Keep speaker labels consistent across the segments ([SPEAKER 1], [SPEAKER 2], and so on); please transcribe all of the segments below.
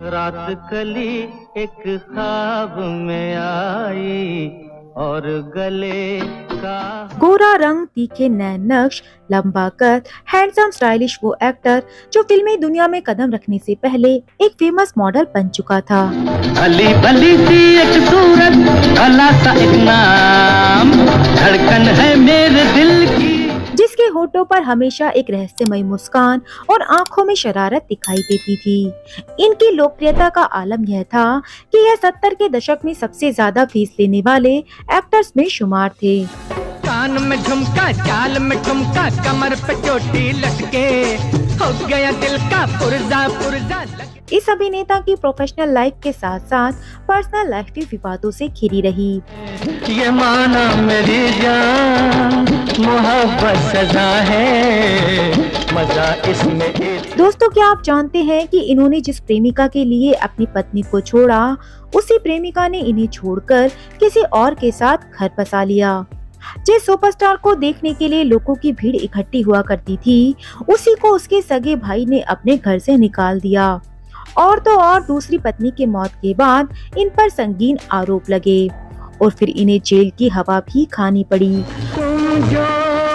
[SPEAKER 1] रात कली एक ख्वाब में आई और गले का
[SPEAKER 2] गोरा रंग, तीखे नैन नक्श, लंबा कद, हैंडसम स्टाइलिश वो एक्टर जो फिल्मी दुनिया में कदम रखने से पहले एक फेमस मॉडल बन चुका था।
[SPEAKER 1] भली भली सी एक सूरत, भला सा एक नाम, धड़कन है मेरे दिल की,
[SPEAKER 2] जिसके होठों पर हमेशा एक रहस्यमयी मुस्कान और आंखों में शरारत दिखाई देती थी। इनकी लोकप्रियता का आलम यह था कि यह 70 के दशक में सबसे ज्यादा फीस लेने वाले एक्टर्स में शुमार थे।
[SPEAKER 3] कान में झुमका, चाल में ठुमका, कमर पे चोटी लटके, हो गया दिल का पुर्जा पुर्जा लगे।
[SPEAKER 2] इस अभिनेता की प्रोफेशनल लाइफ के साथ साथ पर्सनल लाइफ भी विवादों से घिरी रही।
[SPEAKER 1] ये माना मेरी जान, मोहब्बत सजा है, मजा इसमें एक।
[SPEAKER 2] दोस्तों, क्या आप जानते हैं कि इन्होंने जिस प्रेमिका के लिए अपनी पत्नी को छोड़ा, उसी प्रेमिका ने इन्हें छोड़कर किसी और के साथ घर बसा लिया। जिस सुपरस्टार को देखने के लिए लोगों की भीड़ इकट्ठी हुआ करती थी, उसी को उसके सगे भाई ने अपने घर से निकाल दिया। और तो और दूसरी पत्नी की मौत के बाद इन पर संगीन आरोप लगे और फिर इन्हें जेल की हवा भी खानी पड़ी।
[SPEAKER 3] तुम जो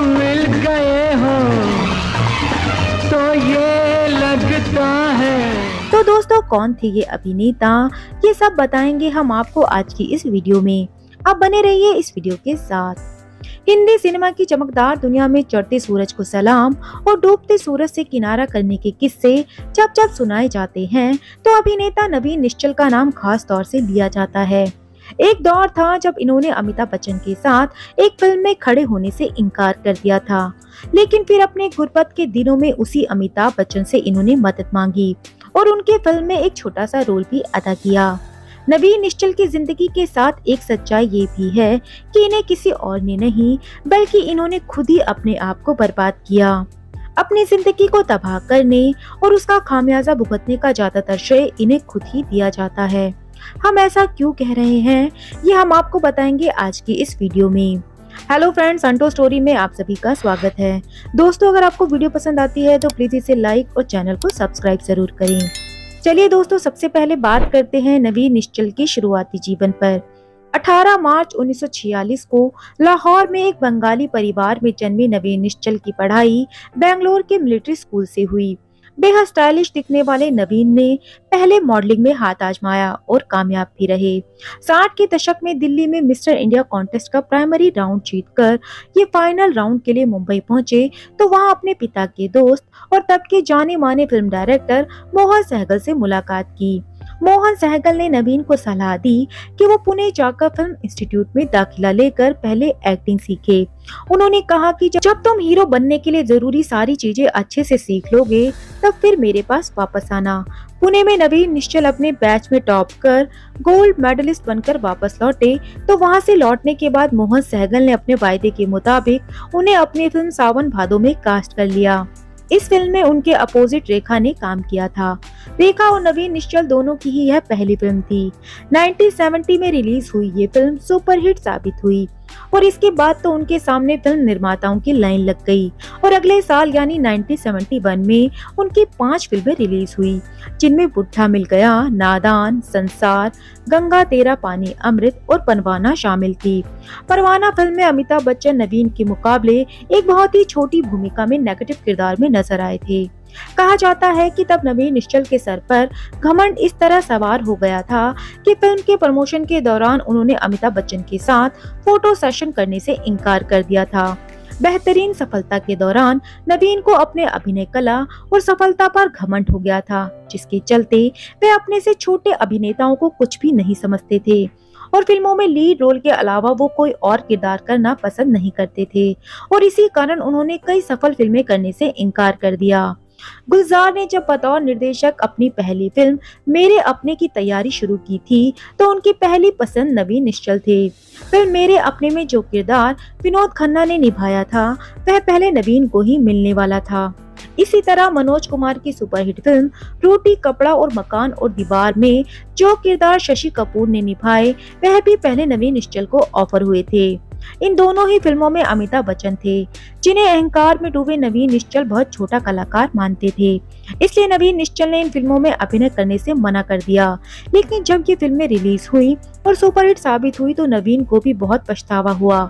[SPEAKER 3] मिल गए हो तो ये लगता है।
[SPEAKER 2] तो दोस्तों, कौन थे ये अभिनेता, ये सब बताएंगे हम आपको आज की इस वीडियो में। आप बने रहिए इस वीडियो के साथ। हिंदी सिनेमा की चमकदार दुनिया में चढ़ते सूरज को सलाम और डूबते सूरज से किनारा करने के किस्से जब जब सुनाए जाते हैं, तो अभिनेता नवीन निश्चल का नाम खास तौर से लिया जाता है। एक दौर था जब इन्होंने अमिताभ बच्चन के साथ एक फिल्म में खड़े होने से इनकार कर दिया था, लेकिन फिर अपने गुर्बत के दिनों में उसी अमिताभ बच्चन से इन्होंने मदद मांगी और उनके फिल्म में एक छोटा सा रोल भी अदा किया। नवीन निश्चल की जिंदगी के साथ एक सच्चाई ये भी है कि इन्हें किसी और ने नहीं, बल्कि इन्होंने खुद ही अपने आप को बर्बाद किया। अपनी जिंदगी को तबाह करने और उसका खामियाजा भुगतने का ज्यादातर श्रेय इन्हें खुद ही दिया जाता है। हम ऐसा क्यों कह रहे हैं, ये हम आपको बताएंगे आज की इस वीडियो में। हेलो फ्रेंड्स, अंटो स्टोरी में आप सभी का स्वागत है। दोस्तों, अगर आपको वीडियो पसंद आती है तो प्लीज इसे लाइक और चैनल को सब्सक्राइब जरूर करें। चलिए दोस्तों, सबसे पहले बात करते हैं नवीन निश्चल के शुरुआती जीवन पर। 18 मार्च 1946 को लाहौर में एक बंगाली परिवार में जन्मे नवीन निश्चल की पढ़ाई बेंगलोर के मिलिट्री स्कूल से हुई। बेहद स्टाइलिश दिखने वाले नवीन ने पहले मॉडलिंग में हाथ आजमाया और कामयाब भी रहे। 60 के दशक में दिल्ली में मिस्टर इंडिया कॉन्टेस्ट का प्राइमरी राउंड जीतकर ये फाइनल राउंड के लिए मुंबई पहुंचे, तो वहां अपने पिता के दोस्त और तब के जाने माने फिल्म डायरेक्टर मोहन सहगल से मुलाकात की। मोहन सहगल ने नवीन को सलाह दी कि वो पुणे जाकर फिल्म इंस्टीट्यूट में दाखिला लेकर पहले एक्टिंग सीखे। उन्होंने कहा कि जब तुम हीरो बनने के लिए जरूरी सारी चीजें अच्छे से सीख लोगे, तब फिर मेरे पास वापस आना। पुणे में नवीन निश्चल अपने बैच में टॉप कर गोल्ड मेडलिस्ट बनकर वापस लौटे, तो वहां से लौटने के बाद मोहन सहगल ने अपने वायदे के मुताबिक उन्हें अपनी फिल्म सावन भादो में कास्ट कर लिया। इस फिल्म में उनके अपोजिट रेखा ने काम किया था। रेखा और नवीन निश्चल दोनों की ही यह पहली फिल्म थी। 1970 में रिलीज हुई ये फिल्म सुपरहिट साबित हुई और इसके बाद तो उनके सामने फिल्म निर्माताओं की लाइन लग गई और अगले साल यानी 1971 में उनकी 5 फिल्में रिलीज हुई, जिनमें बुढ़ा मिल गया, नादान, संसार, गंगा तेरा पानी अमृत और परवाना शामिल थी। परवाना फिल्म में अमिताभ बच्चन नवीन के मुकाबले एक बहुत ही छोटी भूमिका में नेगेटिव किरदार में नजर आए थे। कहा जाता है कि तब नवीन निश्चल के सर पर घमंड इस तरह सवार हो गया था कि फिल्म के प्रमोशन के दौरान उन्होंने अमिताभ बच्चन के साथ फोटो सेशन करने से इनकार कर दिया था। बेहतरीन सफलता के दौरान नवीन को अपने अभिनय कला और सफलता पर घमंड हो गया था, जिसके चलते वे अपने से छोटे अभिनेताओं को कुछ भी नहीं समझते थे और फिल्मों में लीड रोल के अलावा वो कोई और किरदार करना पसंद नहीं करते थे और इसी कारण उन्होंने कई सफल फिल्में करने से इनकार कर दिया। गुलजार ने जब बतौर निर्देशक अपनी पहली फिल्म मेरे अपने की तैयारी शुरू की थी, तो उनकी पहली पसंद नवीन निश्चल थे। फिल्म मेरे अपने में जो किरदार विनोद खन्ना ने निभाया था, वह पहले नवीन को ही मिलने वाला था। इसी तरह मनोज कुमार की सुपरहिट फिल्म रोटी कपड़ा और मकान और दीवार में जो किरदार शशि कपूर ने निभाए, वह भी पहले नवीन निश्चल को ऑफर हुए थे। इन दोनों ही फिल्मों में अमिताभ बच्चन थे, जिन्हें अहंकार में डूबे नवीन निश्चल बहुत छोटा कलाकार मानते थे। इसलिए नवीन निश्चल ने इन फिल्मों में अभिनय करने से मना कर दिया। लेकिन जब ये फिल्में रिलीज हुई और सुपरहिट साबित हुई तो नवीन को भी बहुत पछतावा हुआ।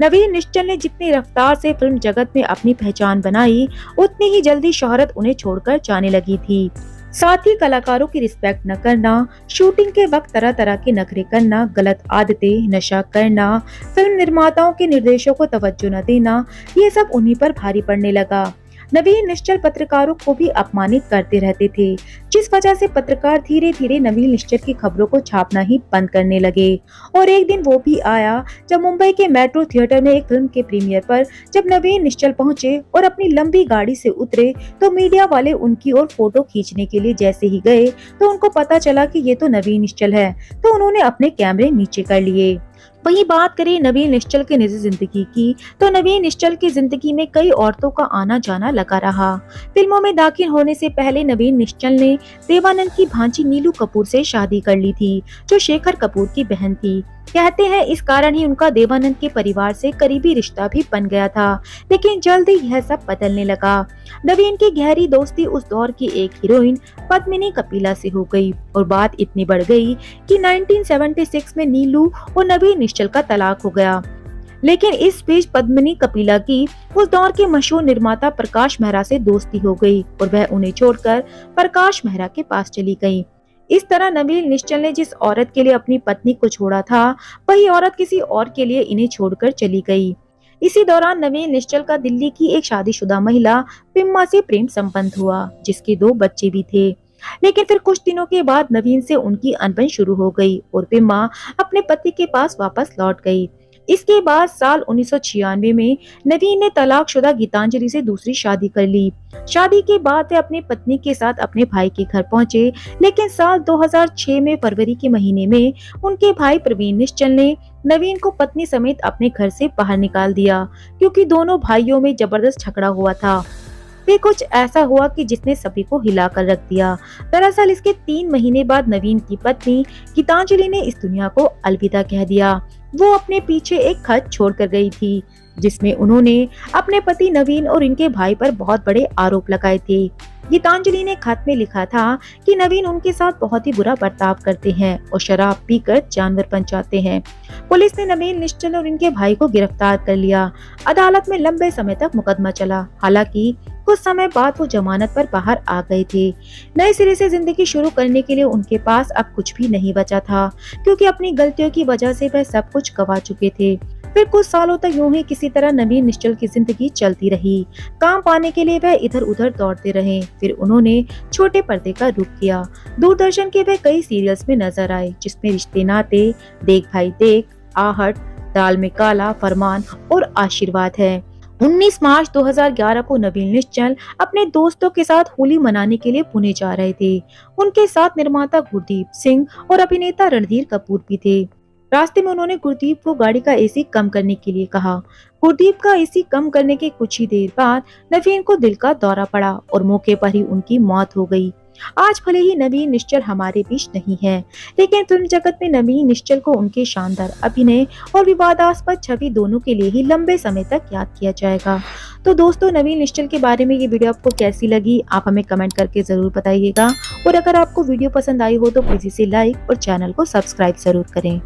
[SPEAKER 2] नवीन निश्चल ने जितनी रफ्तार से फिल्म जगत में अपनी पहचान बनाई, उतनी ही जल्दी शोहरत उन्हें छोड़कर जाने लगी थी। साथ ही कलाकारों की रिस्पेक्ट न करना, शूटिंग के वक्त तरह तरह के नखरे करना, गलत आदतें, नशा करना, फिल्म निर्माताओं के निर्देशों को तवज्जो न देना, ये सब उन्हीं पर भारी पड़ने लगा। नवीन निश्चल पत्रकारों को भी अपमानित करते रहते थे, जिस वजह से पत्रकार धीरे धीरे नवीन निश्चल की खबरों को छापना ही बंद करने लगे। और एक दिन वो भी आया जब मुंबई के मेट्रो थिएटर में एक फिल्म के प्रीमियर पर जब नवीन निश्चल पहुंचे और अपनी लंबी गाड़ी से उतरे तो मीडिया वाले उनकी ओर फोटो खींचने के लिए जैसे ही गए तो उनको पता चला कि ये तो नवीन निश्चल है, तो उन्होंने अपने कैमरे नीचे कर लिए। वहीं बात करें नवीन निश्चल की निजी जिंदगी की, तो नवीन निश्चल की जिंदगी में कई औरतों का आना जाना लगा रहा। फिल्मों में दाखिल होने से पहले नवीन निश्चल ने देवानंद की भांजी नीलू कपूर से शादी कर ली थी, जो शेखर कपूर की बहन थी। कहते हैं इस कारण ही उनका देवानंद के परिवार से करीबी रिश्ता भी बन गया था, लेकिन जल्द ही यह सब बदलने लगा। नवीन की गहरी दोस्ती उस दौर की एक हीरोइन पद्मिनी कपिला से हो गई और बात इतनी बढ़ गई कि 1976 में नीलू और नवीन निश्चल का तलाक हो गया। लेकिन इस बीच पद्मिनी कपिला की उस दौर के मशहूर निर्माता प्रकाश मेहरा से दोस्ती हो गई और वह उन्हें छोड़कर प्रकाश मेहरा के पास चली गई। इस तरह नवीन निश्चल ने जिस औरत के लिए अपनी पत्नी को छोड़ा था, वही औरत किसी और के लिए इन्हें छोड़कर चली गई। इसी दौरान नवीन निश्चल का दिल्ली की एक शादीशुदा महिला पिम्मा से प्रेम संबंध हुआ, जिसके 2 बच्चे भी थे। लेकिन फिर कुछ दिनों के बाद नवीन से उनकी अनबन शुरू हो गई और पिम्मा अपने पति के पास वापस लौट गई। इसके बाद साल 1996 में नवीन ने तलाकशुदा गीतांजलि से दूसरी शादी कर ली। शादी के बाद वे अपनी पत्नी के साथ अपने भाई के घर पहुंचे, लेकिन साल 2006 में फरवरी के महीने में उनके भाई प्रवीण निश्चल ने नवीन को पत्नी समेत अपने घर से बाहर निकाल दिया, क्योंकि दोनों भाइयों में जबरदस्त झगड़ा हुआ था। फिर कुछ ऐसा हुआ कि जिसने सभी को हिलाकर रख दिया। दरअसल इसके 3 महीने बाद नवीन की पत्नी गीतांजलि ने इस दुनिया को अलविदा कह दिया। वो अपने पीछे एक खत छोड़कर गई थी, जिसमें उन्होंने अपने पति नवीन और इनके भाई पर बहुत बड़े आरोप लगाए थे। गीतांजलि ने खत में लिखा था कि नवीन उनके साथ बहुत ही बुरा बर्ताव करते हैं और शराब पीकर जानवर पंचाते हैं। पुलिस ने नवीन निश्चल और इनके भाई को गिरफ्तार कर लिया। अदालत में लंबे समय तक मुकदमा चला। हालांकि कुछ समय बाद वो जमानत पर बाहर आ गए थे। नए सिरे से जिंदगी शुरू करने के लिए उनके पास अब कुछ भी नहीं बचा था, क्योंकि अपनी गलतियों की वजह से वह सब कुछ गवा चुके थे। फिर कुछ सालों तक यूं ही किसी तरह नवीन निश्चल की जिंदगी चलती रही। काम पाने के लिए वह इधर उधर दौड़ते रहे। फिर उन्होंने छोटे पर्दे का रुख किया। दूरदर्शन के वह कई सीरियल्स में नजर आए, जिसमें रिश्ते नाते, देख भाई देख, आहट, दाल में काला, फरमान और आशीर्वाद है। 19 मार्च 2011 को नवीन निश्चल अपने दोस्तों के साथ होली मनाने के लिए पुणे जा रहे थे। उनके साथ निर्माता गुरदीप सिंह और अभिनेता रणधीर कपूर भी थे। रास्ते में उन्होंने गुरदीप को गाड़ी का एसी कम करने के लिए कहा। गुरदीप का एसी कम करने के कुछ ही देर बाद नवीन को दिल का दौरा पड़ा और मौके पर ही उनकी मौत हो गई। आज भले ही नवीन निश्चल हमारे बीच नहीं है, लेकिन फिल्म जगत में नवीन निश्चल को उनके शानदार अभिनय और विवादास्पद छवि दोनों के लिए ही लंबे समय तक याद किया जाएगा। तो दोस्तों, नवीन निश्चल के बारे में ये वीडियो आपको कैसी लगी, आप हमें कमेंट करके जरूर बताइएगा। और अगर आपको वीडियो पसंद आई हो तो प्लीज इसे लाइक और चैनल को सब्सक्राइब जरूर करें।